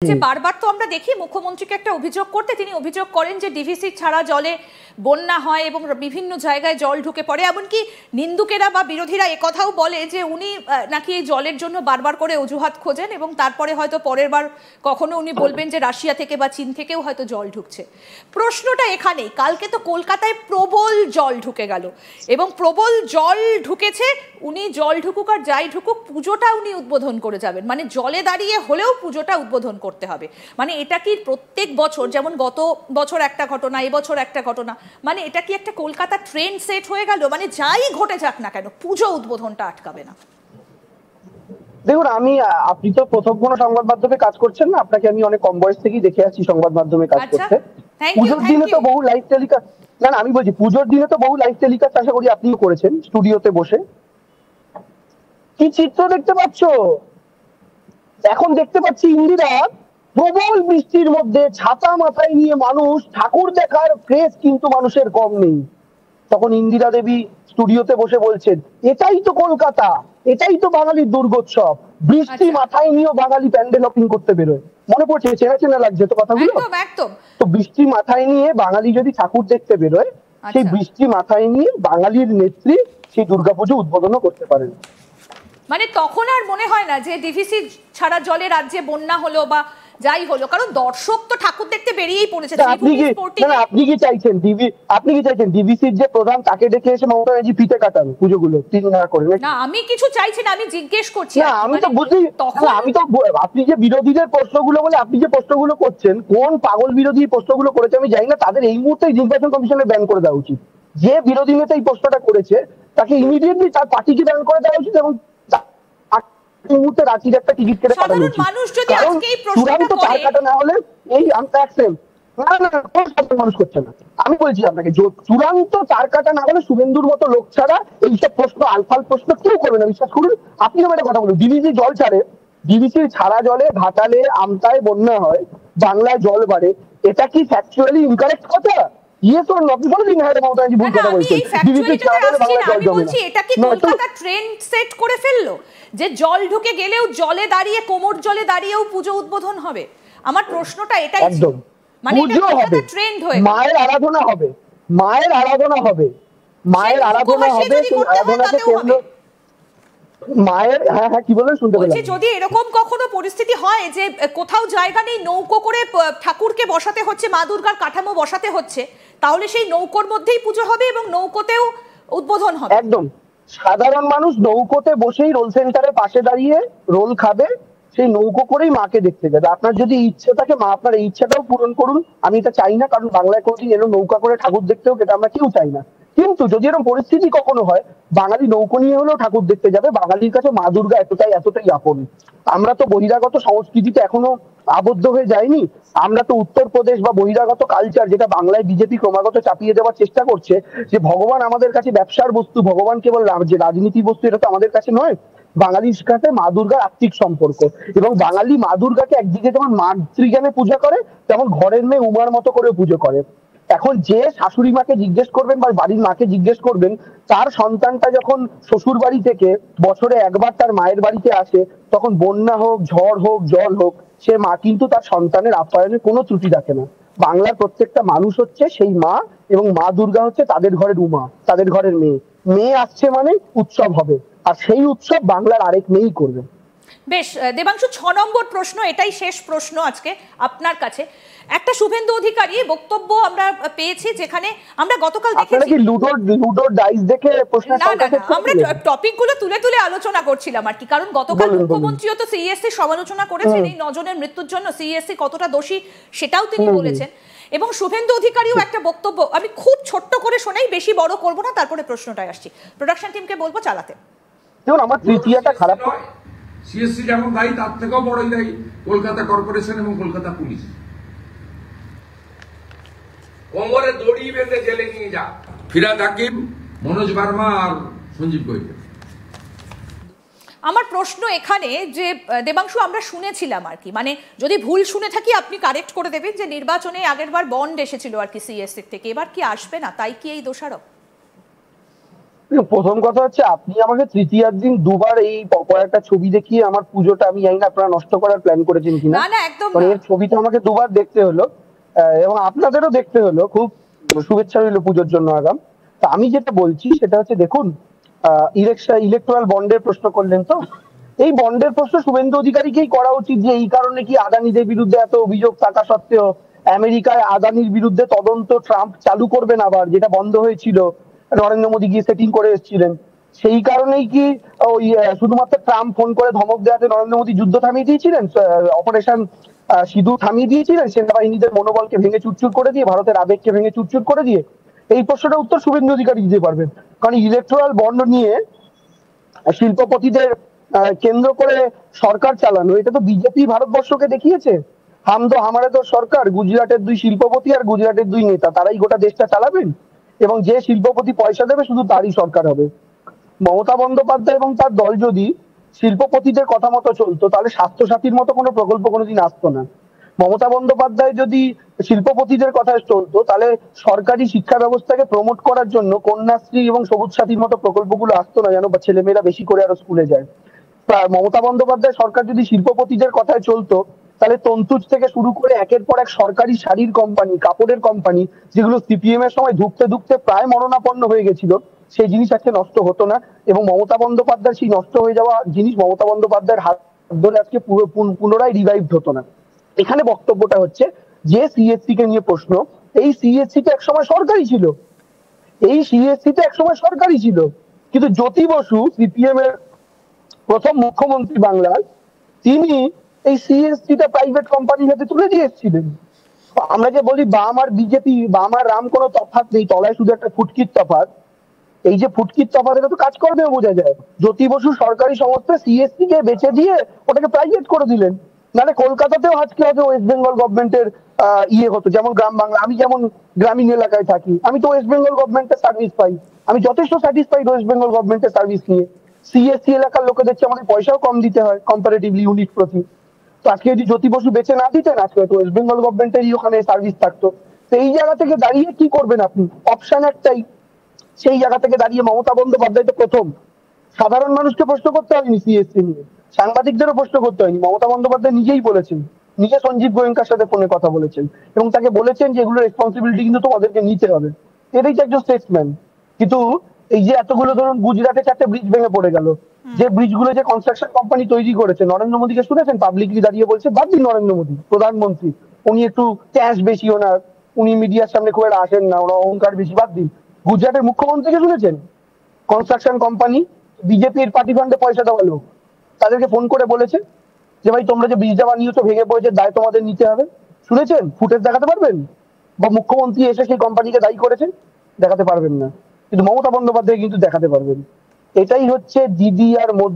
যে বারবার তো আমরা দেখি মুখ্যমন্ত্রীকে একটা অভিযোগ করতে, তিনি অভিযোগ করেন যে ডিভিসি ছাড়া জলে বন্যা হয় এবং বিভিন্ন জায়গায় জল ঢুকে পড়ে। এমনকি নিন্দুকেরা বা বিরোধীরা একথাও বলে যে উনি নাকি এই জলের জন্য বারবার করে অজুহাত খোঁজেন এবং তারপরে হয়তো পরের বার কখনো উনি বলবেন যে রাশিয়া থেকে বা চীন থেকেও হয়তো জল ঢুকছে। প্রশ্নটা এখানেই, কালকে তো কলকাতায় প্রবল জল ঢুকে গেল এবং প্রবল জল ঢুকেছে, উনি জল ঢুকুক আর যাই ঢুকুক পুজোটা উনি উদ্বোধন করে যাবেন, মানে জলে দাঁড়িয়ে হলেও পুজোটা উদ্বোধন করতে হবে। মানে এটা কি প্রত্যেক বছর, যেমন গত বছর একটা ঘটনা, এবছর একটা ঘটনা, মানে এটা কি একটা কলকাতা ট্রেন্ড সেট হয়ে গেল? মানে যাই ঘটে যাক না কেন পুজো উদ্বোধনটা আটকাবে না? দেখুন, আপনি তো প্রথম কোনো সংবাদ মাধ্যমে কাজ করছেন না, আপনাকে আমি অনেক কম বয়স থেকেই দেখে আসছি সংবাদ মাধ্যমে কাজ করতে। পুজোর দিনে তো বহু লাইভ টেলিকাস্ট, না আমি বলছি পুজোর দিনে তো বহু লাইভ টেলিকাস্ট আশা করি আপনিও করেছেন স্টুডিওতে বসে। কি চিত্র দেখতে পাচ্ছ? এখন দেখতে পাচ্ছি ইন্দিরা প্রবল বৃষ্টির মধ্যে ছাতা মাথায় নিয়ে মানুষ ঠাকুর দেখার ক্রেজ কিন্তু মানুষের কম নেই। তখন ইন্দিরা দেবী স্টুডিওতে বসে বলছেন, এটাই তো কলকাতা, এটাই তো বাঙালির দুর্গোৎসব, বৃষ্টি মাথায় নিয়েও বাঙালি প্যান্ডেল ওপেনিং করতে বেরোয়। মনে পড়ছে, চেনা চেনা লাগছে তো কথাগুলো। তো বৃষ্টি মাথায় নিয়ে বাঙালি যদি ঠাকুর দেখতে বেরোয়, সেই বৃষ্টি মাথায় নিয়ে বাঙালির নেত্রী সেই দুর্গাপুজো উদ্বোধনও করতে পারেন। মানে তখন আর মনে হয় না যে ডিভিসি ছাড়া জলে রাজ্যে বন্যা হলো বা যাই হলো, কারণ দর্শক তো ঠাকুর দেখতে বেরিয়েই পড়েছে। আপনি কি চাইছেন ডিভিসির যে প্রধান তাকে ডেকে এসে মমতা ব্যানার্জি ফিতে কাটান পুজোগুলো 3 না করে? না, আমি কিছু চাইছি না, আমি জিজ্ঞেস করছি। না আমি তো বুঝি, আমি তো আপনি যে বিরোধীদের প্রশ্নগুলো বলে আপনি যে প্রশ্নগুলো করছেন, কোন পাগল বিরোধী প্রশ্নগুলো করেছে আমি জানি না, তাদের এই মুহূর্তে নির্বাচন কমিশনে ব্যান করে দেওয়া উচিত। যে বিরোধী নেতা এই প্রশ্নটা করেছে তাকে ইমিডিয়েটলি তার পার্টিকে ব্যান করে দেওয়া উচিত এবং মুহূর্তে রাঁচির একটা টিকিট কেটে পাঠানো উচিত। কারণ চূড়ান্ত তার কাটা না হলে এই মানুষ করছে না। আমি বলছি আপনাকে, চূড়ান্ত তার কাটা না হলে শুভেন্দুর মতো লোক ছাড়া এইসব প্রশ্ন আলফাল প্রশ্ন কেউ করবে না, বিশ্বাস করুন। আপনি আমার একটা কথা বলুন, ডিভিসি জল ছাড়ে, ডিভিসির ছাড়া জলে ঘাটালে আমতায় বন্যা হয়, বাংলায় জল বাড়ে, এটা কি ফ্যাকচুয়ালি ইনকারেক্ট কথা? Yes or no? আপনি বলেন হ্যাঁ মমতা ব্যানার্জি ভুল কথা বলছেন, ডিভিসির ছাড়া জলে বাংলায় জল জমে না। এটা কি কলকাতা ট্রেন্ড সেট করে ফেললো যে জল ঢুকে গেলেও জলে দাঁড়িয়ে, কোমর জলে দাঁড়িয়েও পুজো উদ্বোধন হবে? আমার প্রশ্নটা এটাই। একদম মানে এটা কলকাতা ট্রেন্ড হয়ে মায়ের আরাধনা হবে, মায়ের আরাধনা হবে, মায়ের আরাধনা হবে, সেই আরাধনাকে কেন্দ্র মায়ের। হ্যাঁ হ্যাঁ, কি বলেন শুনতে পেলাম। যদি এরকম কখনো পরিস্থিতি হয় যে কোথাও জায়গা নেই, নৌকো করে ঠাকুরকে বসাতে হচ্ছে, মা দুর্গার কাঠামো বসাতে হচ্ছে, তাহলে সেই নৌকোর মধ্যেই পুজো হবে এবং নৌকোতেও উদ্বোধন হবে। একদম, সাধারণ মানুষ নৌকোতে বসেই রোল সেন্টারের পাশে দাঁড়িয়ে রোল খাবে, সেই নৌকো করেই মাকে দেখতে যাবে। আপনার যদি ইচ্ছে থাকে, মা আপনার এই ইচ্ছাটাও পূরণ করুন। আমি এটা চাই না, কারণ বাংলায় কোনোদিন এরকম নৌকা করে ঠাকুর দেখতে হোক, এটা আমরা কেউ চাই না। কিন্তু যদি এরকম পরিস্থিতি কখনো হয়, বাঙালি নৌকো নিয়ে হলেও ঠাকুর দেখতে যাবে। বাঙালির কাছে মা দুর্গা এতটাই আপন। আমরা তো বহিরাগত সংস্কৃতিতে এখনো আবদ্ধ হয়ে যায়নি। আমরা তো উত্তরপ্রদেশ বা বহিরাগত কালচার, যেটা বাংলায় বিজেপি ক্রমাগত চাপিয়ে দেওয়ার চেষ্টা করছে, যে ভগবান আমাদের কাছে ব্যবসার বস্তু, ভগবান কেবল যে রাজনীতি বস্তু, এটা তো আমাদের কাছে নয়। বাঙালির সাথে মা দুর্গার আত্মিক সম্পর্ক, এবং বাঙালি মা দুর্গাকে একদিকে যেমন মাতৃজ্ঞানে পূজা করে, তেমন ঘরের মেয়ে উমার মতো করে পুজো করে। এখন যে শাশুড়ি মাকে জিজ্ঞেস করবেন বা বাড়ির মাকে জিজ্ঞেস করবেন, তার সন্তানটা যখন শ্বশুর বাড়ি থেকে বছরে একবার তার মায়ের বাড়িতে আসে, তখন বন্যা হোক, ঝড় হোক, জল হোক, সে মা কিন্তু তার সন্তানের আপ্যায়নে কোনো ত্রুটি রাখে না। বাংলার প্রত্যেকটা মানুষ হচ্ছে সেই মা, এবং মা দুর্গা হচ্ছে তাদের ঘরের উমা, তাদের ঘরের মেয়ে। মেয়ে আসছে মানে উৎসব হবে, আর সেই উৎসব বাংলার আরেক মেয়েই করবে। বেশ দেবাংশু, 6 নম্বর প্রশ্ন, এটাই শেষ প্রশ্ন আজকে আপনার কাছে। একটা শুভেন্দু অধিকারী বক্তব্য আমরা পেয়েছি, যেখানে আমরা গতকাল দেখেছি লুডো ডাইস দেখে প্রশ্নের সংখ্যা সেট করে আমরা টপিকগুলো তুলে তুলে আলোচনা করছিলাম আর কি। কারণ গতকাল মুখ্যমন্ত্রীও তো সিইএসসি সমালোচনা করেছেন, এই 9 জনের মৃত্যুর জন্য সিইএসসি কতটা দোষী সেটাও তিনি বলেছেন। এবং শুভেন্দু অধিকারীও একটা বক্তব্য, আমি খুব ছোট্ট করে শোনাই, বেশি বড় করব না, তারপরে প্রশ্নটায় আসছি। প্রোডাকশন টিমকে বলবো চালাতে। দেখুন, আমার তৃতীয়টা খারাপ, সিএসসি যেমন দায়ী, তার থেকেও বড়ই দায়ী কলকাতা কর্পোরেশন এবং কলকাতা পুলিশ। কোমরে দড়ি বেঁধে জেলে নিয়ে যা ফিরাদ হাকিম, মনোজ বার্মা আর সঞ্জীব গোয়েল। আমার প্রশ্ন এখানে যে দেবাংশু, আমরা শুনেছিলাম আর কি, মানে যদি ভুল শুনে থাকি আপনি কারেক্ট করে দেবেন, যে নির্বাচনে আগেরবার বন্ড এসেছিল আর কি সিএসসি থেকে, এবার কি আসবে না? তাই কি এই দোষারোপ? প্রথম কথা হচ্ছে আপনি আমাকে তৃতীয়ার দিন দুবার এই কয়েকটা ছবি দেখিয়ে আমার পুজোটা, আমি জানি না আপনারা নষ্ট করার প্ল্যান করেছেন কিনা, না না একদম মানে না। এর ছবিটা আমাকে দুবার দেখতে হলো, এবং আপনাদেরও দেখতে হলো। খুব শুভেচ্ছা রইল পুজোর জন্য আগাম। তা আমি যেটা বলছি সেটা হচ্ছে, দেখুন, ইলেকট্রাল বন্ডের প্রশ্ন করলেন তো, এই বন্ডের প্রশ্ন শুভেন্দু অধিকারীকেই করা উচিত, যে এই কারণে কি আদানিদের বিরুদ্ধে এত অভিযোগ থাকা সত্ত্বেও আমেরিকায় আদানির বিরুদ্ধে তদন্ত ট্রাম্প চালু করবেন আবার, যেটা বন্ধ হয়েছিল, নরেন্দ্র মোদী গিয়ে সেটিং করে এসেছিলেন। সেই কারণেই কি ওই শুধুমাত্র ট্রাম্প ফোন করে ধমক দেওয়াতে নরেন্দ্র মোদী যুদ্ধ থামিয়ে দিয়েছিলেন, অপারেশন সিঁদুর থামিয়ে দিয়েছিলেন, সেনাবাহিনীদের মনোবলকে ভেঙে চুরচুর করে দিয়ে, ভারতের আবেগকে ভেঙে চুরচুর করে দিয়ে? এই প্রশ্নটার উত্তর শুভেন্দু অধিকারী দিতে পারবেন। কারণ ইলেকট্রাল বন্ড নিয়ে শিল্পপতিদের কেন্দ্র করে সরকার চালানো, এটা তো বিজেপি ভারতবর্ষকে দেখিয়েছে। হাম তো হামারে তো সরকার, গুজরাটের 2 শিল্পপতি আর গুজরাটের 2 নেতা, তারাই গোটা দেশটা চালাবেন, এবং যে শিল্পপতি পয়সা দেবে শুধু তারই সরকার হবে। মমতা বন্দ্যোপাধ্যায় এবং তার দল যদি শিল্পপতিদের কথা মতো চলতো, তাহলে স্বাস্থ্যসাথীর মতো কোনো প্রকল্প কোনোদিন আসতো না। মমতা বন্দ্যোপাধ্যায় যদি শিল্পপতিদের কথা চলতো, তাহলে সরকারি শিক্ষা ব্যবস্থাকে প্রমোট করার জন্য কন্যাশ্রী এবং সবুজ সাথীর মতো প্রকল্পগুলো আসতো না, যেন ছেলেমেয়েরা বেশি করে আরো স্কুলে যায়। মমতা বন্দ্যোপাধ্যায় সরকার যদি শিল্পপতিদের কথায় চলতো, তাহলে তন্তুজ থেকে শুরু করে একের পর এক সরকারি শাড়ির কোম্পানি, কাপড়ের কোম্পানি, যেগুলো সিপিএম এর সময় ধুঁকতে ধুঁকতে প্রায় মরণাপন্ন হয়ে গেছিল, সেই জিনিস আজকে নষ্ট হতো না। এবং মমতা বন্দ্যোপাধ্যায় সেই নষ্ট হয়ে যাওয়া জিনিস মমতা বন্দ্যোপাধ্যায়ের হাত ধরে আজকে পুনরায় রিভাইভ হতো না। এখানে বক্তব্যটা হচ্ছে, যে সিএসসি কে নিয়ে প্রশ্ন, এই সিএসসি টা একসময় সরকারি ছিল, এই সিএসসি টা একসময় সরকারি ছিল, কিন্তু জ্যোতি বসু, সিপিএম এর প্রথম মুখ্যমন্ত্রী বাংলার, তিনি এই সিএসসি টা প্রাইভেট কোম্পানির হাতে তুলে দিয়ে এসেছিলেন। আমরা যে বলি বাম আর বিজেপি, বাম আর রাম কোনো তফাৎ নেই, তলায় শুধু একটা ফুটকির তফাৎ। এই যে ফুটকির তফাৎ, এটা তো কাজকর্মেও বোঝা যায়। জ্যোতি বসু সরকারি সংস্থা সিএসসি কে বেচে দিয়ে ওটাকে প্রাইভেট করে দিলেন। নাহলে কলকাতাতেও আজকে হয়তো ওয়েস্ট বেঙ্গল গভর্নমেন্টের ইয়ে হতো, যেমন গ্রাম বাংলা। আমি যেমন গ্রামীণ এলাকায় থাকি, আমি তো ওয়েস্ট বেঙ্গল গভর্নমেন্টের সার্ভিস পাই, আমি যথেষ্ট স্যাটিসফাইড ওয়েস্ট বেঙ্গল গভর্নমেন্টের সার্ভিস নিয়ে। সিএসসি এলাকার লোকেদের চেয়ে আমাদের পয়সাও কম দিতে হয় কম্পারেটিভলি ইউনিট প্রতি। তো আজকে যদি জ্যোতি বসু বেঁচে না দিতেন, আজকে হয়তো ওয়েস্ট বেঙ্গল গভর্নমেন্টেরই ওখানে সার্ভিস থাকতো। তো এই জায়গা থেকে দাঁড়িয়ে কি করবেন আপনি? অপশন একটাই, সেই জায়গা থেকে দাঁড়িয়ে মমতা বন্দ্যোপাধ্যায় তো প্রথম, সাধারণ মানুষকে প্রশ্ন করতে হয়নি সিএসসি নিয়ে, সাংবাদিকদেরও প্রশ্ন করতে হয়নি। মমতা বন্দ্যোপাধ্যায় নিজেই বলেছেন, নিজে সঞ্জীব গোয়েঙ্কার সাথে ফোনে কথা বলেছেন, এবং তাকে বলেছেন যে এগুলো রেসপন্সিবিলিটি কিন্তু তোমাদেরকে নিতে হবে। এটাই তো একজন স্টেটসম্যান। কিন্তু এই যে এতগুলো, ধরুন গুজরাটে 4টে ব্রিজ ভেঙে পড়ে গেল, যে ব্রিজগুলো যে কনস্ট্রাকশন কোম্পানি তৈরি করেছে, নরেন্দ্র মোদীকে শুনেছেন পাবলিকলি দাঁড়িয়ে বলছে, বাদ দিন নরেন্দ্র মোদী প্রধানমন্ত্রী, উনি একটু ক্যাশ বেশি ওনার, উনি মিডিয়ার সামনে খুব একটা আসেন না, ওনার অহংকার বেশি, বাদ দিন। গুজরাটের মুখ্যমন্ত্রীকে শুনেছেন? কনস্ট্রাকশন কোম্পানি, বিজেপির পার্টি ফান্ডে পয়সা দেওয়া লোক, তাদেরকে ফোন করে বলেছে যে ভাই তোমরা যে ব্রিজটা বানিয়েছো ভেঙে পড়েছে, দায় তোমাদের নিতে হবে। শুনেছেন? ফুটেজ দেখাতে পারবেন? বা মুখ্যমন্ত্রী এসে সেই কোম্পানিকে দায়ী করেছেন? দেখাতে পারবেন না। কিন্তু মমতা বন্দ্যোপাধ্যায় কিন্তু দেখাতে পারবেন। এটাই হচ্ছে দিদি আর মোদী